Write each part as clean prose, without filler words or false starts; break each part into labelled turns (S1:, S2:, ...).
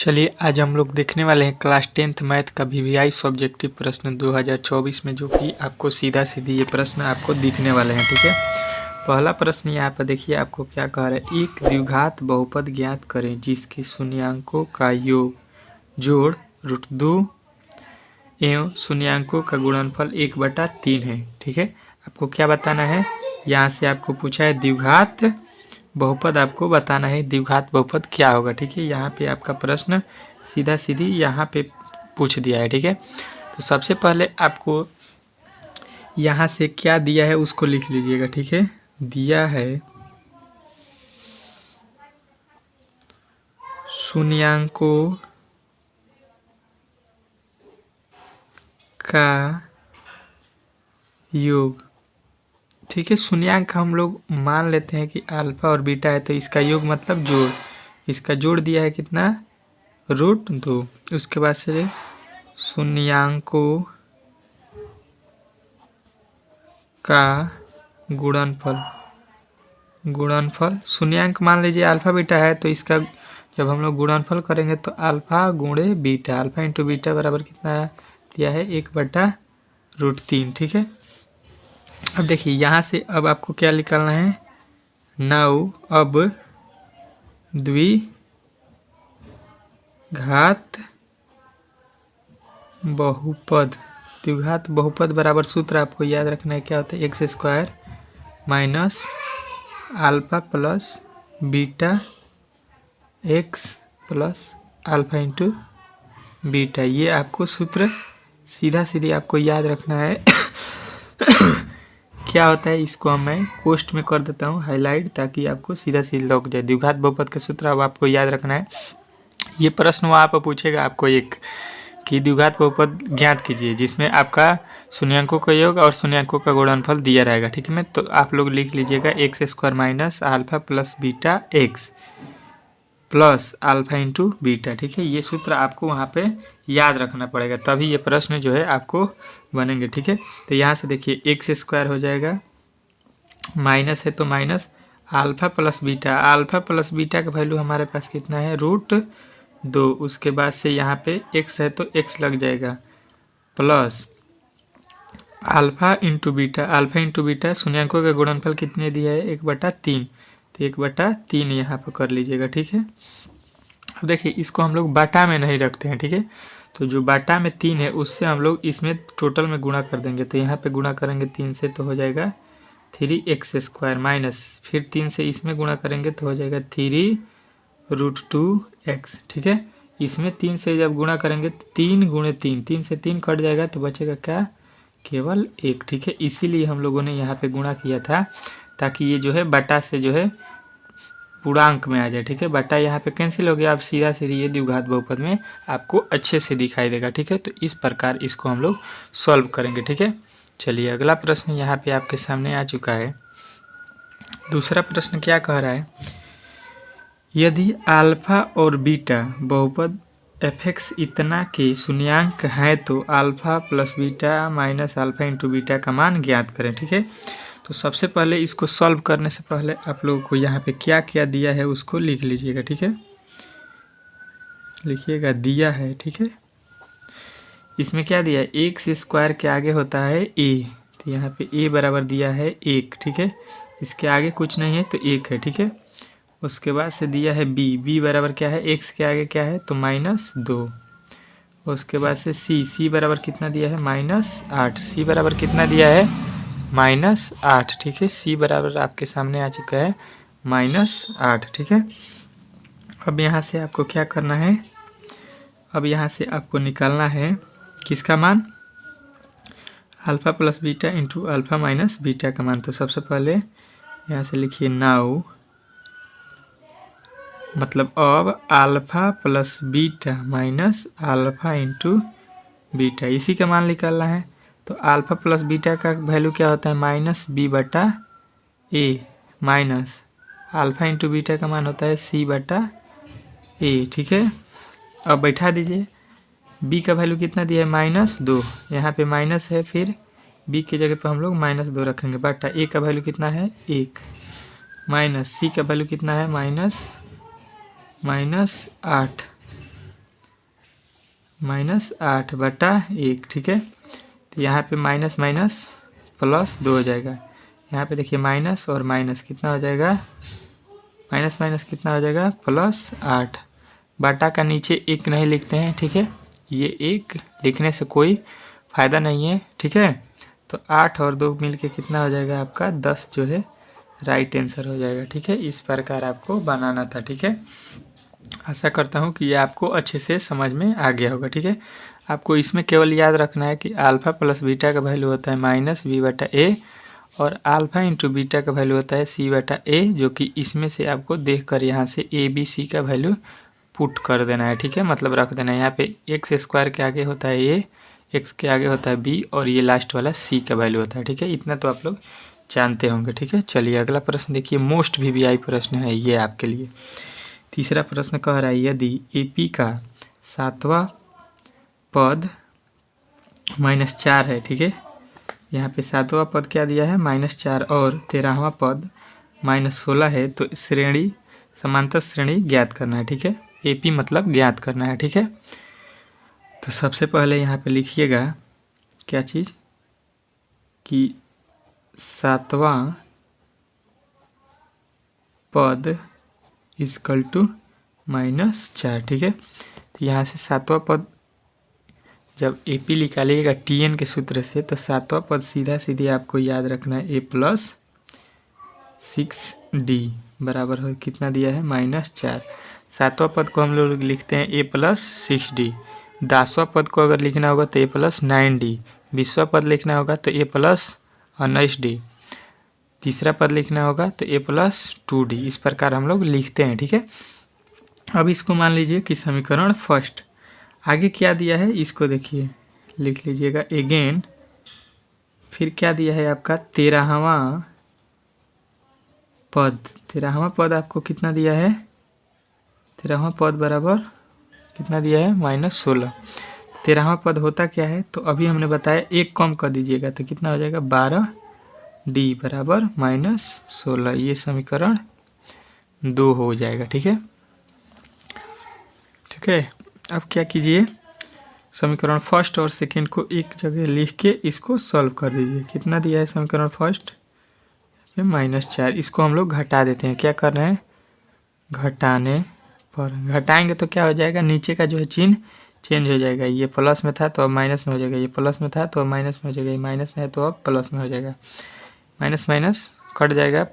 S1: चलिए आज हम लोग देखने वाले हैं क्लास 10th मैथ का वीवीआई सब्जेक्टिव प्रश्न 2024 में, जो कि आपको सीधा सीधी ये प्रश्न आपको दिखने वाले हैं। ठीक है, पहला प्रश्न यहाँ पर देखिए आपको क्या कह रहा है। एक द्विघात बहुपद ज्ञात करें जिसके शून्यांकों का योग जोड़ √2 एवं शून्यांकों का गुणनफल 1/3 है। ठीक है, आपको क्या बताना है, यहाँ से आपको पूछा है द्विघात बहुपद, आपको बताना है द्विघात बहुपद क्या होगा। ठीक है, यहाँ पे आपका प्रश्न सीधा सीधी यहाँ पे पूछ दिया है। ठीक है, तो सबसे पहले आपको यहाँ से क्या दिया है उसको लिख लीजिएगा। ठीक है, दिया है शून्यांकों का योग। ठीक है, शून्यांक हम लोग मान लेते हैं कि अल्फा और बीटा है, तो इसका योग मतलब जोड़, इसका जोड़ दिया है कितना, √2। उसके बाद से शून्यांकों का गुणनफल शून्यांक मान लीजिए अल्फा बीटा है, तो इसका जब हम लोग गुणनफल करेंगे तो अल्फा गुणे बीटा, अल्फा इंटू बीटा बराबर कितना दिया है, 1/√3। ठीक है, अब देखिए यहाँ से अब आपको क्या निकालना है, 9। अब द्विघात बहुपद बराबर सूत्र आपको याद रखना है, क्या होता है, x² minus alpha plus beta x plus alpha into beta. ये आपको सूत्र सीधा सीधी आपको याद रखना है। क्या होता है, इसको मैं पोस्ट में कर देता हूँ हाईलाइट, ताकि आपको सीधा सीधा लग जाए। द्विघात बहुपद का सूत्र अब आपको याद रखना है। ये प्रश्न वहाँ पर पूछेगा आपको एक कि द्विघात बहुपद ज्ञात कीजिए जिसमें आपका शून्यांकों का योग और शून्यांकों का गुणनफल दिया रहेगा। ठीक है, तो आप लोग लिख लीजिएगा x² minus alpha plus beta x plus alpha into beta. ठीक है, ये सूत्र आपको वहाँ पे याद रखना पड़ेगा, तभी ये प्रश्न जो है आपको बनेंगे। ठीक है, तो यहाँ से देखिए x² हो जाएगा, माइनस है तो माइनस अल्फा प्लस बीटा का वैल्यू हमारे पास कितना है, √2। उसके बाद से यहाँ पे x है तो x लग जाएगा, प्लस अल्फा इंटू बीटा शून्यांकों का गुणनफल कितने दिया है, 1/3, तो 1/3 यहाँ पर कर लीजिएगा। ठीक है, अब देखिए इसको हम लोग बाटा में नहीं रखते हैं। ठीक है, तो जो बाटा में 3 है उससे हम लोग इसमें टोटल में गुणा कर देंगे, तो यहाँ पे गुणा करेंगे 3 से तो हो जाएगा 3x² माइनस फिर 3 से इसमें गुणा करेंगे तो हो जाएगा 3√2x। ठीक है, इसमें 3 से जब गुणा करेंगे तो 3 गुणे 3 से 3 कट जाएगा तो बचेगा क्या, केवल 1। ठीक है, इसीलिए हम लोगों ने यहाँ पे गुणा किया था, ताकि ये जो है बटा से जो है पूर्णांक में आ जाए। ठीक है, बटा यहाँ पे कैंसिल हो गया, आप सीधा सीधी ये द्विघात बहुपद में आपको अच्छे से दिखाई देगा। ठीक है, तो इस प्रकार इसको हम लोग सॉल्व करेंगे। ठीक है, चलिए अगला प्रश्न यहाँ पे आपके सामने आ चुका है। दूसरा प्रश्न क्या कह रहा है, यदि अल्फा और बीटा बहुपद fx इतना के शून्यांक हैं तो alpha plus beta minus alpha into beta का मान ज्ञात करें। ठीक है, तो सबसे पहले इसको सॉल्व करने से पहले आप लोगों को यहाँ पे क्या क्या दिया है उसको लिख लीजिएगा। ठीक है, लिखिएगा दिया है। ठीक है, इसमें क्या दिया है, x² के आगे होता है a, तो यहाँ पे a बराबर दिया है 1। ठीक है, इसके आगे कुछ नहीं है तो 1 है। ठीक है, उसके बाद से दिया है b बराबर क्या है, x के आगे क्या है तो -2। उसके बाद से c बराबर कितना दिया है, -8। c बराबर कितना दिया है, -8। ठीक है, c बराबर आपके सामने आ चुका है -8। ठीक है, अब यहाँ से आपको क्या करना है, अब यहाँ से आपको निकालना है किसका मान, alpha plus beta into alpha minus beta का मान। तो सबसे पहले यहाँ से लिखिए 9, मतलब अब alpha plus beta minus alpha into beta, इसी का मान निकालना है। तो अल्फा प्लस बीटा का वैल्यू क्या होता है, -b/a minus alpha into beta का मान होता है c/a। ठीक है, अब बैठा दीजिए, b का वैल्यू कितना दिया है, -2, यहाँ पे माइनस है, फिर b की जगह पे हम लोग -2 रखेंगे, बटा a का वैल्यू कितना है 1, माइनस c का वैल्यू कितना है -8, -8/1, ठीक है। तो यहाँ पे माइनस माइनस प्लस 2 हो जाएगा। यहाँ पे देखिए माइनस और माइनस कितना हो जाएगा, माइनस माइनस कितना हो जाएगा +8। बाटा का नीचे 1 नहीं लिखते हैं, ठीक है, ये 1 लिखने से कोई फ़ायदा नहीं है, ठीक है। तो 8 और 2 मिल के कितना हो जाएगा आपका 10 जो है राइट आंसर हो जाएगा, ठीक है। इस प्रकार आपको बनाना था, ठीक है। आशा करता हूँ कि ये आपको अच्छे से समझ में आ गया होगा, ठीक है। आपको इसमें केवल याद रखना है कि अल्फ़ा प्लस बीटा का वैल्यू होता है -b/a और अल्फ़ा इंटू बीटा का वैल्यू होता है c/a, जो कि इसमें से आपको देखकर यहाँ से a b c का वैल्यू पुट कर देना है, ठीक है, मतलब रख देना है। यहाँ पे x² के आगे होता है a, x के आगे होता है b और ये लास्ट वाला c का वैल्यू होता है, ठीक है। इतना तो आप लोग जानते होंगे, ठीक है। चलिए अगला प्रश्न देखिए, मोस्ट VVI प्रश्न है ये आपके लिए। तीसरा प्रश्न कह रहा है, यदि AP का 7वां पद -4 है, ठीक है, यहाँ पे 7वां पद क्या दिया है -4 और 13वां पद -16 है, तो श्रेणी समांतर श्रेणी ज्ञात करना है, ठीक है। AP मतलब ज्ञात करना है, ठीक है। तो सबसे पहले यहाँ पे लिखिएगा क्या चीज़ कि 7वां पद इक्वल टू -4, ठीक है। तो यहाँ से 7वां पद जब AP निकालिएगा TN के सूत्र से, तो 7वां पद सीधा सीधे आपको याद रखना है a + 6d बराबर हो कितना दिया है -4। 7वां पद को हम लोग लिखते हैं a + 6d। 10वां पद को अगर लिखना होगा तो a + 9d। 20वां पद लिखना होगा तो a + 19d। तीसरा पद लिखना होगा तो a + 2d। इस प्रकार हम लोग लिखते हैं, ठीक है। अब इसको मान लीजिए कि समीकरण फर्स्ट। आगे क्या दिया है इसको देखिए, लिख लीजिएगा अगेन। फिर क्या दिया है आपका 13वां पद। 13वां पद आपको कितना दिया है, 13वां पद बराबर कितना दिया है -16। 13वां पद होता क्या है, तो अभी हमने बताया 1 कम कर दीजिएगा तो कितना हो जाएगा 12d बराबर -16। ये समीकरण 2 हो जाएगा, ठीक है, ठीक है। अब क्या कीजिए, समीकरण फर्स्ट और सेकंड को एक जगह लिख के इसको सॉल्व कर दीजिए। कितना दिया है समीकरण फर्स्ट -4, इसको हम लोग घटा देते हैं। क्या कर रहे हैं, घटाने पर घटाएंगे तो क्या हो जाएगा, नीचे का जो है चिन्ह चेंज हो जाएगा। ये प्लस में था तो अब माइनस में हो जाएगा, ये प्लस में था तो अब माइनस में हो जाएगा, ये माइनस में है तो अब प्लस में हो जाएगा। माइनस माइनस कट जाएगा,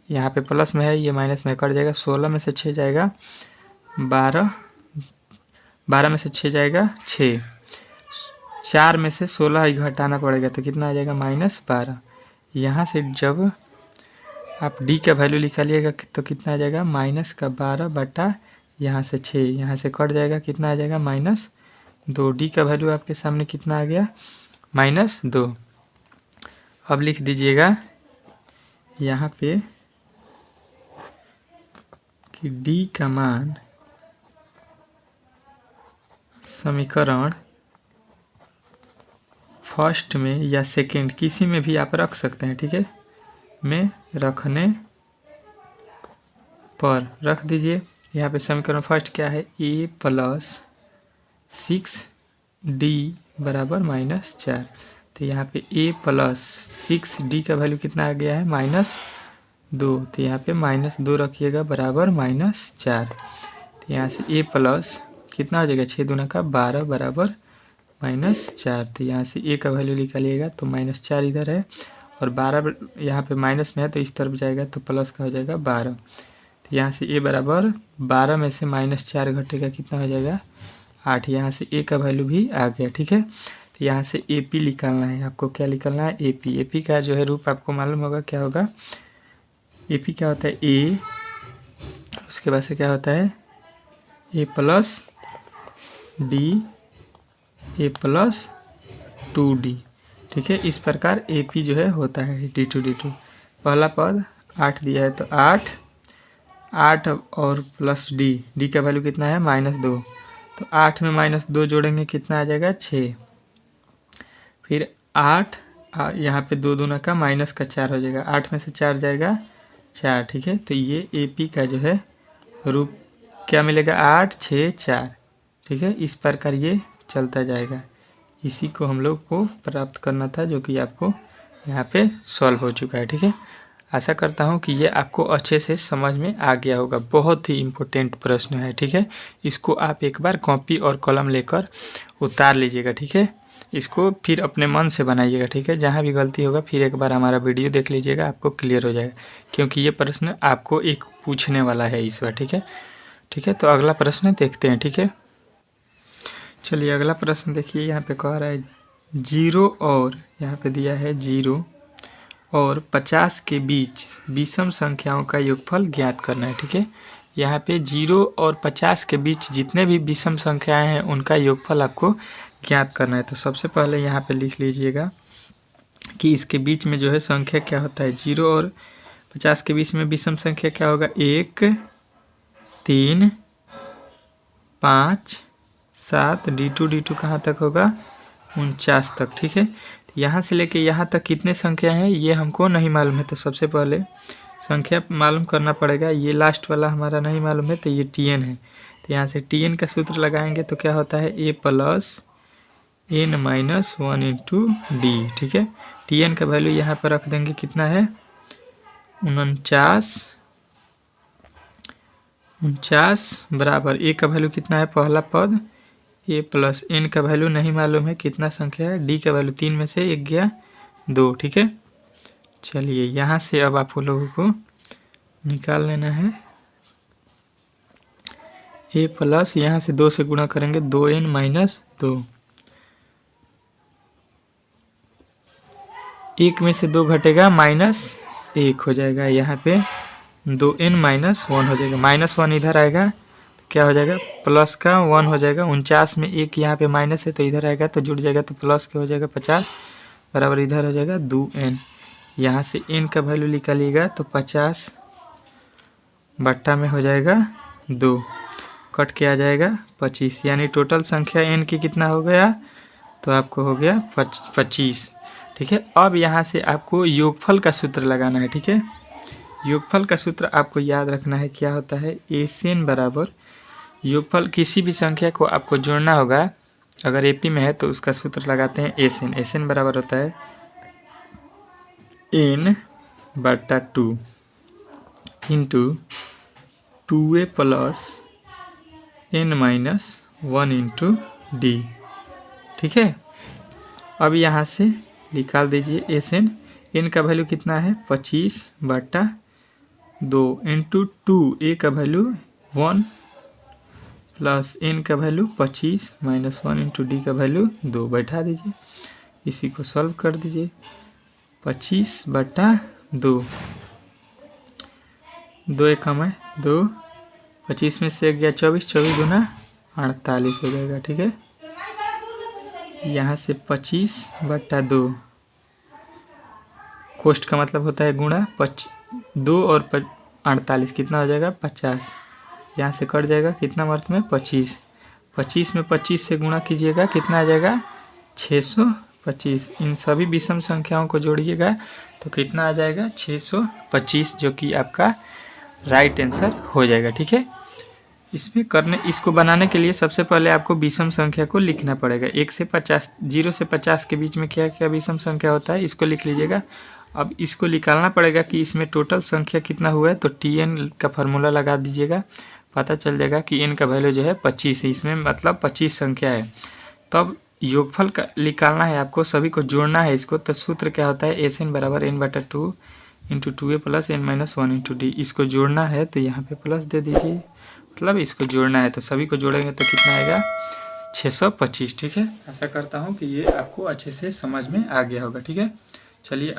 S1: यहाँ पे प्लस में है, ये माइनस में कट जाएगा। 16 में से 6 जाएगा 12, 12 में से 6 जाएगा 6, 4 में से 16 ही घटाना पड़ेगा तो कितना आ जाएगा -12। यहाँ से जब आप d का वैल्यू निकालिएगा तो कितना आ जाएगा -12 बटा यहाँ से 6, यहाँ से कट जाएगा कितना आ जाएगा -2। d का वैल्यू आपके सामने कितना आ गया -2। अब लिख दीजिएगा यहाँ पे कि d का मान समीकरण फर्स्ट में या सेकंड किसी में भी आप रख सकते हैं, ठीक है, में रखने पर रख दीजिए। यहाँ पे समीकरण फर्स्ट क्या है, a + 6d बराबर -4। तो यहाँ पे a + 6d का वैल्यू कितना आ गया है -2, तो यहाँ पे -2 रखिएगा बराबर -4। तो यहाँ से a प्लस कितना हो जाएगा 6 दूना का 12 बराबर -4। तो यहाँ से a का वैल्यू निकालिएगा तो -4 इधर है और 12 यहाँ पे माइनस में है तो इस तरफ जाएगा तो प्लस का हो जाएगा 12। तो यहाँ से a बराबर 12 में से -4 घटेगा कितना हो जाएगा 8। यहाँ से a का वैल्यू भी आ गया, ठीक है। तो यहाँ से AP निकालना है आपको। क्या निकालना है, AP का जो है रूप आपको मालूम होगा क्या होगा। AP क्या होता है a, उसके बाद से क्या होता है a + d, a + 2d, ठीक है। इस प्रकार AP जो है होता है d2 पहला पद 8 दिया है तो 8 और प्लस d का वैल्यू कितना है -2, तो 8 में -2 जोड़ेंगे कितना आ जाएगा 6। फिर 8 यहाँ पे 2 दूना का -4 हो जाएगा, 8 में से 4 जाएगा 4, ठीक है। तो ये AP का जो है रूप क्या मिलेगा 8 6 4, ठीक है। इस प्रकार ये चलता जाएगा। इसी को हम लोग को प्राप्त करना था, जो कि आपको यहाँ पे सॉल्व हो चुका है। ठीक है, आशा करता हूँ कि ये आपको अच्छे से समझ में आ गया होगा। बहुत ही इम्पोर्टेंट प्रश्न है। ठीक है, इसको आप एक बार कॉपी और कलम लेकर उतार लीजिएगा। ठीक है, इसको फिर अपने मन से बनाइएगा। ठीक है, जहाँ भी गलती होगा फिर एक बार हमारा वीडियो देख लीजिएगा, आपको क्लियर हो जाएगा, क्योंकि ये प्रश्न आपको एक पूछने वाला है इस बार। ठीक है, ठीक है, तो अगला प्रश्न देखते हैं। ठीक है, चलिए अगला प्रश्न देखिए। यहाँ पे कह रहा है 0 और यहाँ पे दिया है 0 और 50 के बीच विषम संख्याओं का योगफल ज्ञात करना है। ठीक है, यहाँ पे 0 और 50 के बीच जितने भी विषम संख्याएं हैं उनका योगफल आपको ज्ञात करना है। तो सबसे पहले यहाँ पे लिख लीजिएगा कि इसके बीच में जो है संख्या क्या होता है। 0 और 50 के बीच में विषम संख्या क्या होगा, 1 3 5 7, D2 कहाँ तक होगा, 49 तक। ठीक है, तो यहाँ से लेके यहाँ तक कितने संख्या हैं ये हमको नहीं मालूम है, तो सबसे पहले संख्या मालूम करना पड़ेगा। ये लास्ट वाला हमारा नहीं मालूम है, तो ये Tn है। तो यहाँ से Tn का सूत्र लगाएंगे तो क्या होता है, a + n - 1 × d। ठीक है, Tn का वैल्यू यहाँ पर रख देंगे, कितना है 49 बराबर a का वैल्यू कितना है, पहला पद a + n का वैल्यू नहीं मालूम है कितना संख्या है, d का वैल्यू 3 में से 1 गया 2। ठीक है, चलिए यहाँ से अब आप लोगों को निकाल लेना है a + यहाँ से 2 से गुणा करेंगे 2n - 2, 1 में से 2 घटेगा -1 हो जाएगा, यहाँ पे 2n - 1 हो जाएगा। -1 इधर आएगा तो क्या हो जाएगा, प्लस का 1 हो जाएगा। 49 में 1 यहाँ पे माइनस है तो इधर आएगा तो जुड़ जाएगा, तो प्लस के हो जाएगा 50 बराबर इधर हो जाएगा 2n। यहाँ से n का वैल्यू निकालिएगा तो 50 बट्टा में हो जाएगा 2, कट के आ जाएगा 25, यानी टोटल संख्या n की कितना हो गया, तो आपको हो गया 25। ठीक है, अब यहाँ से आपको योगफल का सूत्र लगाना है। ठीक है, योगफल का सूत्र आपको याद रखना है, क्या होता है, Sn बराबर योगफल किसी भी संख्या को आपको जोड़ना होगा। अगर AP में है तो उसका सूत्र लगाते हैं Sn। Sn बराबर होता है n/2 × 2a + n - 1 × d। ठीक है, अब यहाँ से निकाल दीजिए Sn। n का वैल्यू कितना है, 25/2 × 2, a का वैल्यू 1 + n का वैल्यू 25 - 1 × d का वैल्यू 2, बैठा दीजिए, इसी को सॉल्व कर दीजिए। 25/2, 2 एक कम है 2, 25 में से गया 24, 24 दूना 48 हो जाएगा। ठीक है, यहाँ से 25/2, कोष्ट का मतलब होता है गुणा, 2 और 48 कितना हो जाएगा, 50। यहाँ से कट जाएगा, कितना मात्रा में 25, 25 में 25 से गुणा कीजिएगा, कितना आ जाएगा 625। इन सभी विषम संख्याओं को जोड़िएगा तो कितना आ जाएगा 625, जो कि आपका राइट आंसर हो जाएगा। ठीक है, इसको बनाने के लिए सबसे पहले आपको विषम संख्या को लिखना पड़ेगा। 1 से 50, 0 से 50 के बीच में क्या क्या विषम संख्या होता है, इसको लिख लीजिएगा। अब इसको निकालना पड़ेगा कि इसमें टोटल संख्या कितना हुआ है, तो Tn का फार्मूला लगा दीजिएगा, पता चल जाएगा कि n का वैल्यू जो है 25 है, इसमें मतलब 25 संख्या है। तब योगफल का निकालना है आपको, सभी को जोड़ना है इसको। तो सूत्र क्या होता है, Sn बराबर n/2 × 2a + n - 1 × d। इसको जोड़ना है तो यहाँ पे प्लस दे दीजिए, मतलब इसको जोड़ना है, तो सभी को जोड़ेंगे तो कितना आएगा 625। ठीक है, आशा करता हूँ कि ये आपको अच्छे से समझ में आ गया होगा। ठीक है, चलिए